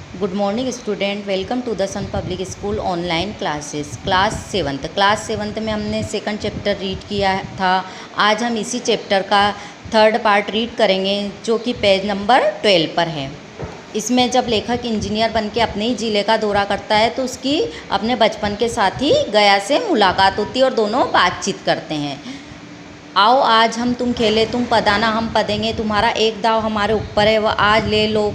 Good morning student, welcome to the Sun Public School online classes. Class seventh में हमने second chapter read किया था। आज हम इसी चैप्टर का थर्ड पार्ट रीड करेंगे जो कि पेज नंबर 12 पर है। इसमें जब लेखक इंजीनियर बनके अपने ही ज़िले का दौरा करता है तो उसकी अपने बचपन के साथी गया से मुलाकात होती है और दोनों बातचीत करते हैं। आओ आज हम तुम खेले, तुम पदाना हम पदेंगे, तुम्हारा एक दाव हमारे ऊपर है, वह आज ले लो।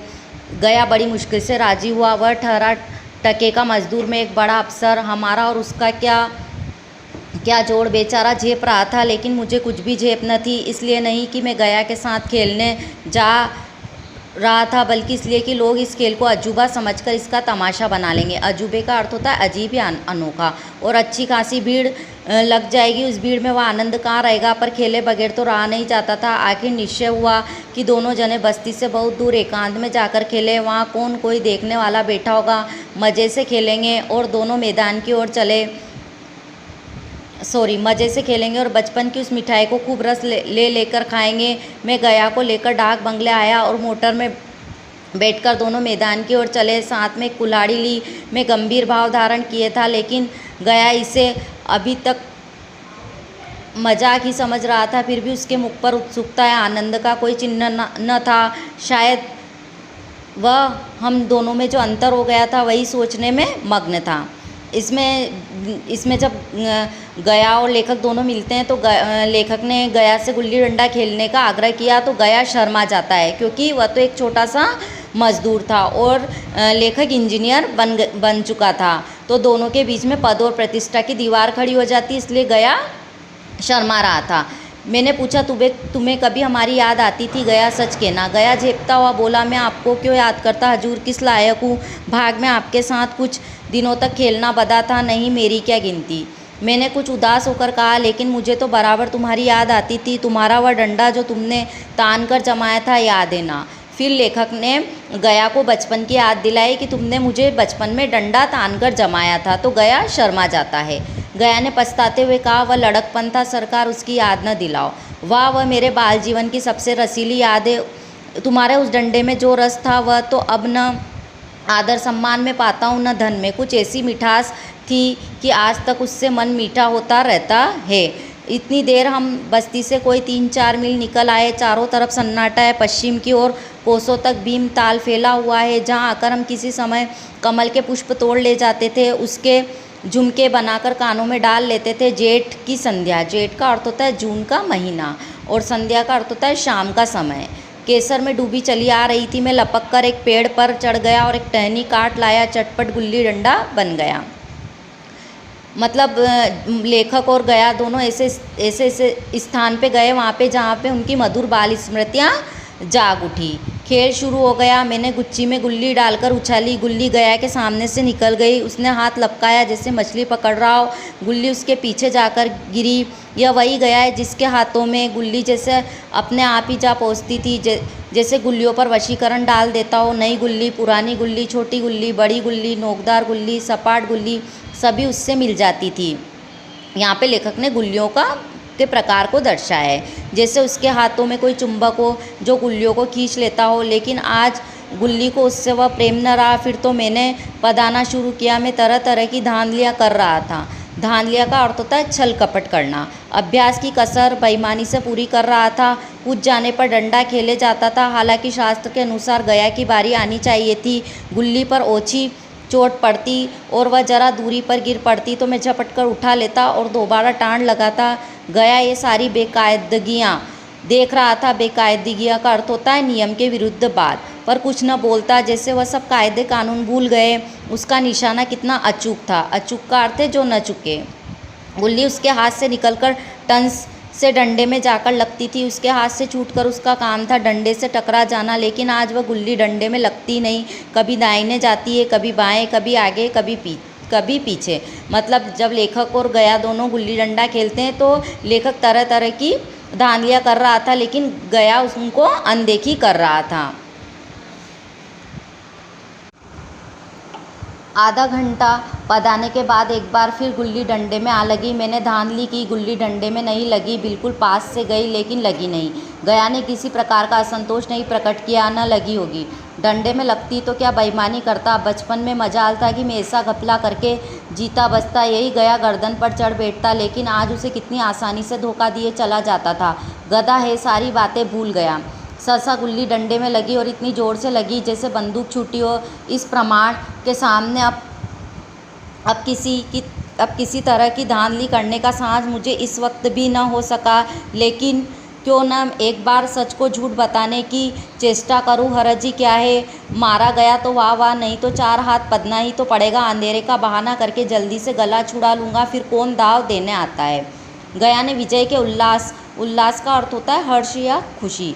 गया बड़ी मुश्किल से राजी हुआ। वह ठहरा टके का मजदूर में एक बड़ा अफसर। हमारा और उसका क्या क्या जोड़। बेचारा झेप रहा था, लेकिन मुझे कुछ भी झेप न थी। इसलिए नहीं कि मैं गया के साथ खेलने जा रहा था, बल्कि इसलिए कि लोग इस खेल को अजूबा समझकर इसका तमाशा बना लेंगे। अजूबे का अर्थ होता है अजीब या अनोखा। और अच्छी खासी भीड़ लग जाएगी। उस भीड़ में वह आनंद कहाँ रहेगा। पर खेले बगैर तो रहा नहीं जाता था। आखिर निश्चय हुआ कि दोनों जने बस्ती से बहुत दूर एकांत में जाकर खेले। वहाँ कौन कोई देखने वाला बैठा होगा। मज़े से खेलेंगे और दोनों मैदान की ओर चले। मज़े से खेलेंगे और बचपन की उस मिठाई को खूब रस लेकर खाएंगे। मैं गया को लेकर डाक बंगले आया और मोटर में बैठकर दोनों मैदान की ओर चले। साथ में कुल्हाड़ी ली। मैं गंभीर भाव धारण किए था, लेकिन गया इसे अभी तक मजाक ही समझ रहा था। फिर भी उसके मुख पर उत्सुकता या आनंद का कोई चिन्ह न था। शायद वह हम दोनों में जो अंतर हो गया था वही सोचने में मग्न था। इसमें जब गया और लेखक दोनों मिलते हैं तो लेखक ने गया से गुल्ली डंडा खेलने का आग्रह किया तो गया शर्मा जाता है, क्योंकि वह तो एक छोटा सा मजदूर था और लेखक इंजीनियर बन चुका था। तो दोनों के बीच में पद और प्रतिष्ठा की दीवार खड़ी हो जाती, इसलिए गया शर्मा रहा था। मैंने पूछा, तुम्हें कभी हमारी याद आती थी? गया सच कहना। गया झेपता हुआ बोला, मैं आपको क्यों याद करता हजूर, किस लायक हूँ भाग में आपके साथ कुछ दिनों तक खेलना बदा था। नहीं, मेरी क्या गिनती। मैंने कुछ उदास होकर कहा, लेकिन मुझे तो बराबर तुम्हारी याद आती थी। तुम्हारा वह डंडा जो तुमने तान कर जमाया था, याद है ना। फिर लेखक ने गया को बचपन की याद दिलाई कि तुमने मुझे बचपन में डंडा तान कर जमाया था। तो गया शर्मा जाता है। गया ने पछताते हुए कहा, वह लड़कपन था सरकार, उसकी याद न दिलाओ। वह मेरे बाल जीवन की सबसे रसीली याद है। तुम्हारे उस डंडे में जो रस था वह तो अब न आदर सम्मान में पाता हूँ न धन में। कुछ ऐसी मिठास थी कि आज तक उससे मन मीठा होता रहता है। इतनी देर हम बस्ती से कोई 3-4 मील निकल आए। चारों तरफ सन्नाटा है। पश्चिम की ओर कोसों तक भीम ताल फैला हुआ है, जहाँ आकर हम किसी समय कमल के पुष्प तोड़ ले जाते थे, उसके झुमके बनाकर कानों में डाल लेते थे। जेठ की संध्या, जेठ का अर्थ होता है जून का महीना और संध्या का अर्थ होता है शाम का समय, केसर में डूबी चली आ रही थी। मैं लपक कर एक पेड़ पर चढ़ गया और एक टहनी काट लाया। चटपट गुल्ली डंडा बन गया। मतलब लेखक और गया दोनों ऐसे स्थान पे गए वहाँ पे जहाँ पे उनकी मधुर बाल स्मृतियाँ जाग उठी। खेल शुरू हो गया। मैंने गुच्ची में गुल्ली डालकर उछाली। गुल्ली गया के सामने से निकल गई। उसने हाथ लपकाया जैसे मछली पकड़ रहा हो। गुल्ली उसके पीछे जाकर गिरी। यह वही गया है जिसके हाथों में गुल्ली जैसे अपने आप ही जा पहुँचती थी, जैसे गुल्लियों पर वशीकरण डाल देता हो। नई गुल्ली, पुरानी गुल्ली, छोटी गुल्ली, बड़ी गुल्ली, नोकदार गुल्ली, सपाट गुल्ली, सभी उससे मिल जाती थी। यहाँ पे लेखक ने गुल्लियों के प्रकार को दर्शाया है, जैसे उसके हाथों में कोई चुंबक हो जो गुल्लियों को खींच लेता हो। लेकिन आज गुल्ली को उससे वह प्रेम न रहा। फिर तो मैंने पदाना शुरू किया। मैं तरह तरह की धांधलियाँ कर रहा था। धांधलिया का अर्थ होता है छल कपट करना। अभ्यास की कसर बेईमानी से पूरी कर रहा था। कूद जाने पर डंडा खेले जाता था। हालांकि शास्त्र के अनुसार गया की बारी आनी चाहिए थी। गुल्ली पर ओछी चोट पड़ती और वह जरा दूरी पर गिर पड़ती तो मैं झपट कर उठा लेता और दोबारा टाँड लगाता। गया ये सारी बेकायदगियाँ देख रहा था। बेकायदगियाँ का अर्थ होता है नियम के विरुद्ध बात, पर कुछ न बोलता, जैसे वह सब कायदे कानून भूल गए। उसका निशाना कितना अचूक था। अचूक का अर्थ है जो न चुके। गुल्ली उसके हाथ से निकलकर टंस से डंडे में जाकर लगती थी। उसके हाथ से छूटकर उसका काम था डंडे से टकरा जाना। लेकिन आज वह गुल्ली डंडे में लगती नहीं। कभी दाहिने जाती है, कभी बाएं, कभी आगे, कभी पीछे। मतलब जब लेखक और गया दोनों गुल्ली डंडा खेलते हैं तो लेखक तरह तरह की धांधलियाँ कर रहा था, लेकिन गया उनको अनदेखी कर रहा था। आधा घंटा पद आने के बाद एक बार फिर गुल्ली डंडे में आ लगी। मैंने धांधली की, गुल्ली डंडे में नहीं लगी, बिल्कुल पास से गई लेकिन लगी नहीं। गया ने किसी प्रकार का असंतोष नहीं प्रकट किया, न लगी होगी। डंडे में लगती तो क्या बेईमानी करता। बचपन में मजाल था कि मैं ऐसा घपला करके जीता बचता, यही गया गर्दन पर चढ़ बैठता, लेकिन आज उसे कितनी आसानी से धोखा दिए चला जाता था। गधा है, सारी बातें भूल गया। सहसा गुल्ली डंडे में लगी और इतनी ज़ोर से लगी जैसे बंदूक छूटी हो। इस प्रमाण के सामने अब किसी तरह की धांधली करने का साहस मुझे इस वक्त भी न हो सका। लेकिन क्यों न एक बार सच को झूठ बताने की चेष्टा करूं। हरज ही क्या है, मारा गया तो वाह वाह, नहीं तो 4 हाथ पदना ही तो पड़ेगा। अंधेरे का बहाना करके जल्दी से गला छुड़ा लूँगा, फिर कौन दाव देने आता है। गया ने विजय के उल्लास का अर्थ होता है हर्ष या खुशी।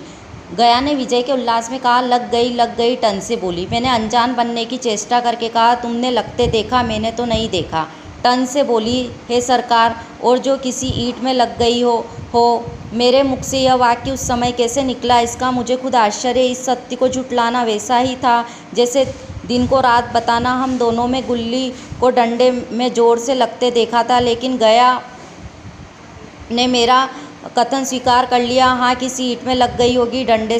गया ने विजय के उल्लास में कहा, लग गई, टन से बोली। मैंने अनजान बनने की चेष्टा करके कहा, तुमने लगते देखा, मैंने तो नहीं देखा। टन से बोली, हे सरकार, और जो किसी ईंट में लग गई हो। मेरे मुख से यह वाक्य उस समय कैसे निकला, इसका मुझे खुद आश्चर्य। इस सत्य को झुठलाना वैसा ही था जैसे दिन को रात बताना। हम दोनों में गुल्ली को डंडे में जोर से लगते देखा था, लेकिन गया ने मेरा कथन स्वीकार कर लिया। हाँ, किसी ईंट में लग गई होगी, डंडे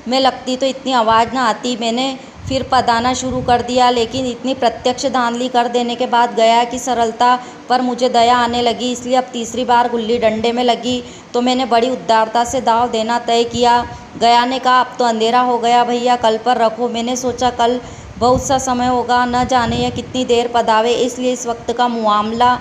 में लगती तो इतनी आवाज़ न आती। मैंने फिर पदाना शुरू कर दिया, लेकिन इतनी प्रत्यक्ष धांधली कर देने के बाद गया की सरलता पर मुझे दया आने लगी। इसलिए अब तीसरी बार गुल्ली डंडे में लगी तो मैंने बड़ी उदारता से दाव देना तय किया। गया ने कहा, अब तो अंधेरा हो गया भैया, कल पर रखो। मैंने सोचा कल बहुत सा समय होगा, न जाने यह कितनी देर पदावे, इसलिए इस वक्त का मामला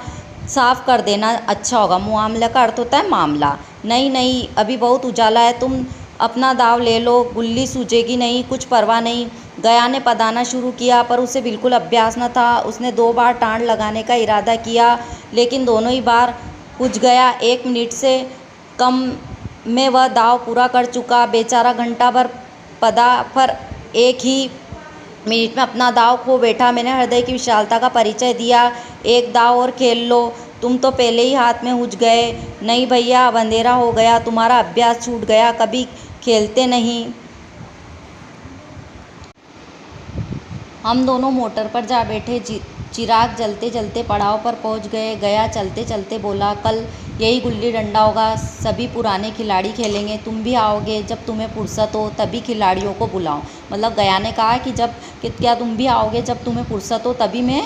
साफ कर देना अच्छा होगा। मामला का अर्थ होता है मामला। नहीं, अभी बहुत उजाला है, तुम अपना दाव ले लो, गुल्ली सूझेगी नहीं, कुछ परवाह नहीं। गया ने पदाना शुरू किया, पर उसे बिल्कुल अभ्यास न था। उसने 2 बार टाँड लगाने का इरादा किया, लेकिन दोनों ही बार हुज गया। 1 मिनट से कम में वह दाव पूरा कर चुका। बेचारा घंटा भर पदा, पर 1 ही मिनट में अपना दाव खो बैठा। मैंने हृदय की विशालता का परिचय दिया। 1 दाव और खेल लो, तुम तो पहले ही हाथ में हुज गए। नहीं भैया, अब अंधेरा हो गया, तुम्हारा अभ्यास छूट गया, कभी खेलते नहीं। हम दोनों मोटर पर जा बैठे। चिराग जलते जलते पड़ाव पर पहुंच गए। गया चलते चलते बोला, कल यही गुल्ली डंडा होगा, सभी पुराने खिलाड़ी खेलेंगे, तुम भी आओगे, जब तुम्हें फुर्सत हो तभी खिलाड़ियों को बुलाओ। मतलब गया ने कहा कि क्या तुम भी आओगे, जब तुम्हें फुर्सत हो तभी मैं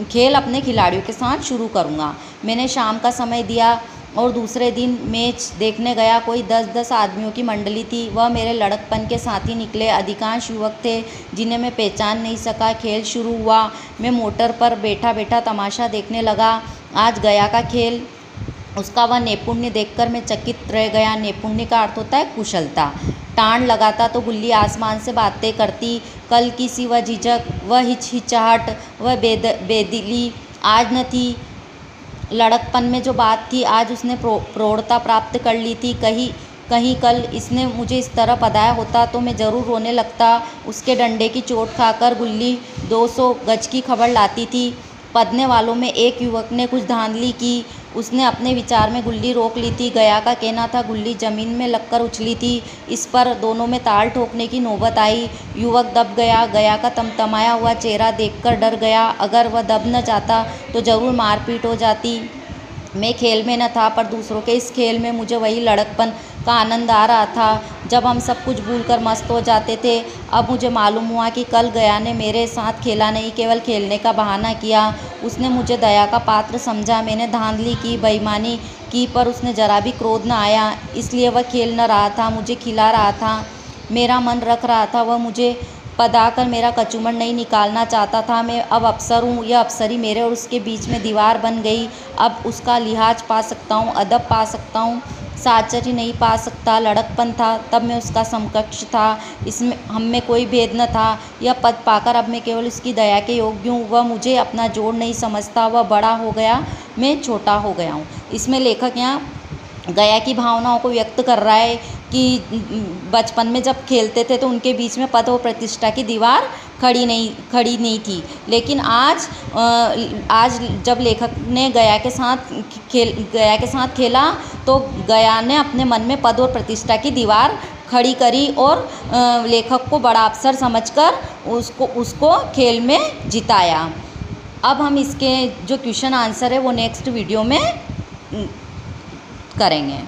खेल अपने खिलाड़ियों के साथ शुरू करूँगा। मैंने शाम का समय दिया और दूसरे दिन मैच देखने गया। कोई 10-10 आदमियों की मंडली थी। वह मेरे लड़कपन के साथी निकले। अधिकांश युवक थे जिन्हें मैं पहचान नहीं सका। खेल शुरू हुआ। मैं मोटर पर बैठा बैठा तमाशा देखने लगा। आज गया का खेल, उसका वह नैपुण्य देखकर मैं चकित रह गया। नैपुण्य का अर्थ होता है कुशलता। टाँड लगाता तो गुल्ली आसमान से बातें करती। कल की सी वह झिझक, वह हिचहिचाहट, वह बेदिली आज न थी। लड़कपन में जो बात थी आज उसने प्रौढ़ता प्राप्त कर ली थी। कहीं कल इसने मुझे इस तरह पदाया होता तो मैं ज़रूर रोने लगता। उसके डंडे की चोट खाकर गुल्ली 200 गज की खबर लाती थी। पदने वालों में एक युवक ने कुछ धांधली की। उसने अपने विचार में गुल्ली रोक ली थी। गया का कहना था गुल्ली जमीन में लगकर उछली थी। इस पर दोनों में ताल ठोकने की नौबत आई। युवक दब गया। गया का तमतमाया हुआ चेहरा देखकर डर गया। अगर वह दब न जाता तो ज़रूर मारपीट हो जाती। मैं खेल में न था, पर दूसरों के इस खेल में मुझे वही लड़कपन का आनंद आ रहा था जब हम सब कुछ भूलकर मस्त हो जाते थे। अब मुझे मालूम हुआ कि कल गया ने मेरे साथ खेला नहीं, केवल खेलने का बहाना किया। उसने मुझे दया का पात्र समझा। मैंने धांधली की, बेईमानी की, पर उसने जरा भी क्रोध न आया। इसलिए वह खेल न रहा था, मुझे खिला रहा था, मेरा मन रख रहा था। वह मुझे पदाकर मेरा कचूमर नहीं निकालना चाहता था। मैं अब अफसर हूँ, यह अफसरी मेरे और उसके बीच में दीवार बन गई। अब उसका लिहाज पा सकता हूँ, अदब पा सकता हूँ, साचरी नहीं पा सकता। लड़कपन था तब मैं उसका समकक्ष था, इसमें हम में कोई भेद न था। यह पद पाकर अब मैं केवल उसकी दया के योग्य हूँ। वह मुझे अपना जोड़ नहीं समझता। वह बड़ा हो गया, मैं छोटा हो गया हूँ। इसमें लेखक यहाँ गया की भावनाओं को व्यक्त कर रहा है कि बचपन में जब खेलते थे तो उनके बीच में पद और प्रतिष्ठा की दीवार खड़ी नहीं थी। लेकिन आज जब लेखक ने गया के साथ खेला तो गया ने अपने मन में पद और प्रतिष्ठा की दीवार खड़ी करी और लेखक को बड़ा अफसर समझकर उसको खेल में जिताया। अब हम इसके जो क्वेश्चन आंसर है वो नेक्स्ट वीडियो में करेंगे।